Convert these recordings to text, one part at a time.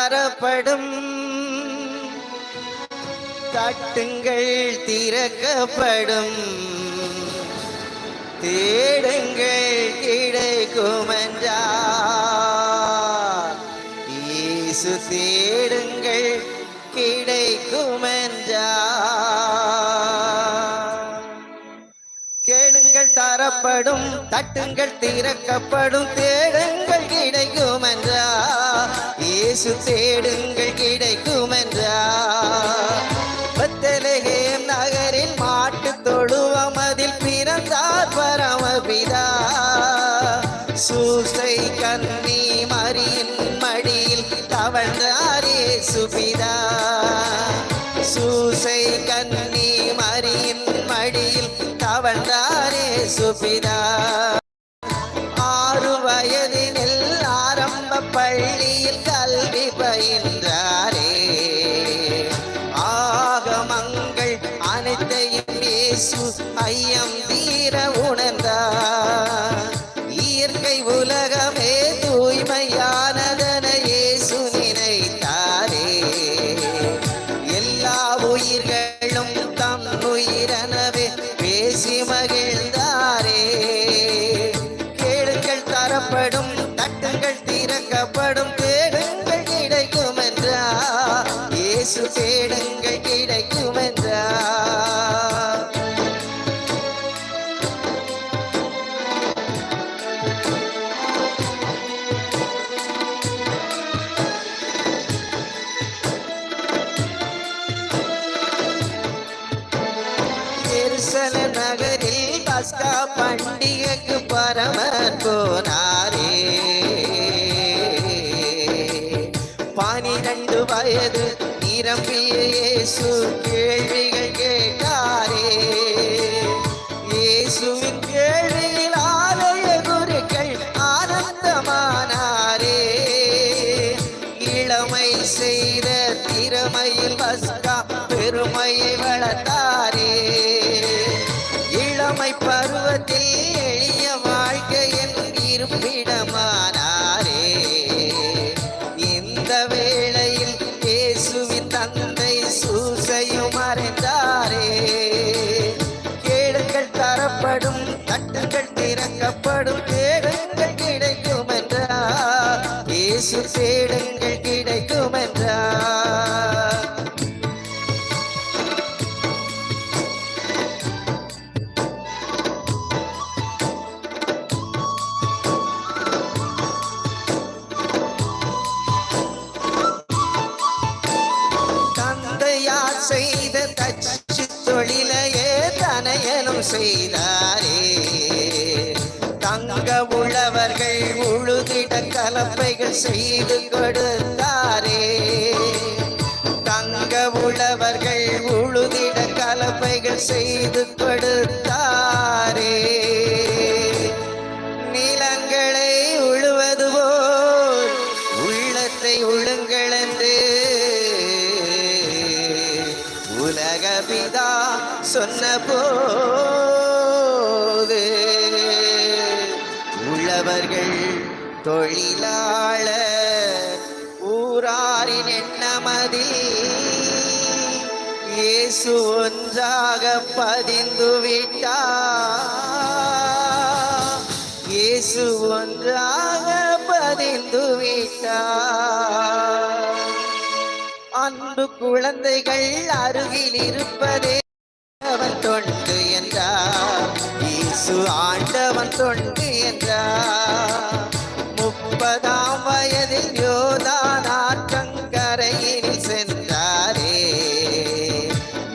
தரப்படும், தட்டுங்கள் திறக்கப்படும், தேடுங்கள் கிடைக்கும் என்றார். இயேசு தேடுங்கள் கிடைக்கும் என்றார். கேளுங்கள் தரப்படும், தட்டுங்கள் திறக்கப்படும், தேடுங்கள் கிடைக்கும் என்றார். இயேசு தேடுங்கள் கிடைக்கும் என்றார். பெத்லகேம் நகரின் மாட்டுத் தொழுவம் அதில் பிறந்தார் பரமபிதா. சூசை கன்னி மரியின் மடியில் தவழ்ந்தார் இயேசு பிதா. சூசை கன்னி மரியின் மடியில் தவழ்ந்தார் இயேசு பிதா. 6 வயதினில் ஆரம்ப பள்ளியில் கல்வி பயின்றாரே. ஆகமங்கள் அனைத்தையும் இயேசு ஐயம் தீர உணர்ந்தார். இயற்கை உலகமே தூய்மையானதென இயேசு நினைத்தாரே. எல்லா உயிர்களும் தம் உயிரெனவே பேசி மகிழ்ந்தாரே. கேளுங்கள் தரப்படும், தட்டுங்கள் திறக்கப்படும், தேடுங்கள் கிடைக்கும் என்றார். இயேசு தேடுங்கள் கிடைக்கும் என்றார். எருசலேம் நகரில் பஸ்கா பண்டிகைக்கு பரமன் போனாரே. 12 வயது நிரம்பிய இயேசு கேள்விகள் கேட்டாரே. இயேசுவின் கேள்வியில் ஆலய குருக்கள் ஆனந்தமானாரே. இளமை செய்த திறமையில் பஸ்கா பெருமையை வளர்த்தாரே. இளமை பருவத்தில் எளிய வாழ்க்கையின் இருப்பிடமானாரே. இந்த வேளையில் இயேசுவின் தந்தை சூசையும் அறிந்தாரே. கேளுங்கள் தரப்படும், தட்டுங்கள் திறக்கப்படும், தேடுங்கள் கிடைக்கும் என்றார். இயேசு தேடுங்கள் கிடைக்கும் என்றார். செய்த தச்சு தொழிலையே தனையனும் செய்தாரே. தங்க உழவர்கள் உழுதிட கலப்பைகள் செய்து கொடுத்தாரே. தங்க உழவர்கள் உழுதிட கலப்பைகள் செய்து கொடுத்தாரே. நிலங்களை உழுவது போல் உள்ளத்தை உழுங்கள் என்று உலகபிதா சொன்ன போது உழவர்கள் தொழிலாளர் ஊராரின் எண்ணமதில் இயேசு ஒன்றாக பதிந்து விட்டார். இயேசு ஒன்றாக பதிந்து விட்டார். அன்பு குழந்தைகள் அருகில் இருப்பதே அவன் தொண்டு என்றார். இயேசு ஆண்டவன் தொண்டு என்றார். 30ஆம் வயதில் யோர்தான் ஆற்றங்கரையில் சென்றாரே.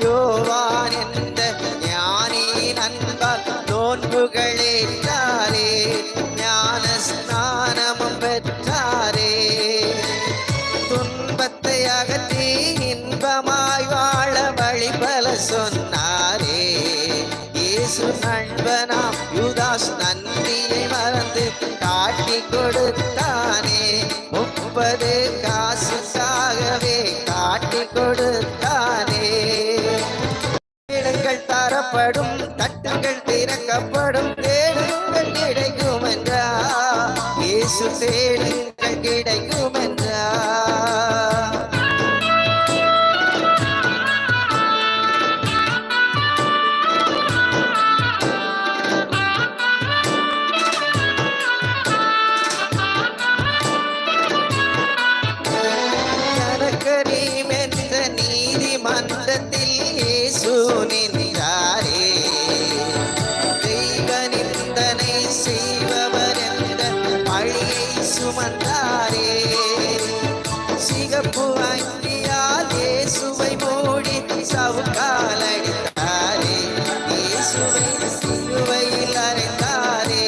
யோவான் என்ற ஞானியின் அன்பால் நோன்புகளேற்றாரே. ஞான ஸ்நானமும் பெற்றாரே. துன்பத்தை அகற்றி இன்பமாய் வாழ வழிபல சொன்னாரே. இயேசு நண்பனாம் யூதாஸ் நன்றியை மறந்து காட்டி கொடுத்தானே. 30 காசுக்காகவே காட்டி கொடுத்தானே. கேளுங்கள் தரப்படும், தட்டுங்கள் திறக்கப்படும், தேடுங்கள் கிடைக்கும் என்றார். இயேசு தேடுங்கள் கிடைக்கும் என்றார். சுமந்தாரே. சிகப்பு அங்கியால் இயேசுவை மூடி சவுக்கால் அடித்தாரே. இயேசுவை சிலுவையில் அறைந்தாரே.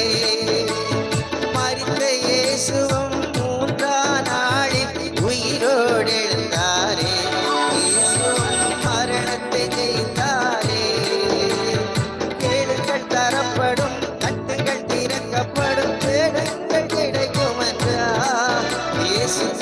மரித்த இயேசுவும் மூன்றாம் நாளில் உயிரோடு எழுந்தாரே. இயேசுவும் மரணத்தை ஜெயித்தாரே. கேளுங்கள் தரப்படும், தட்டுங்கள் திறக்கப்படும், தேடுங்கள் கிடைக்கும் என்றார் இயேசு.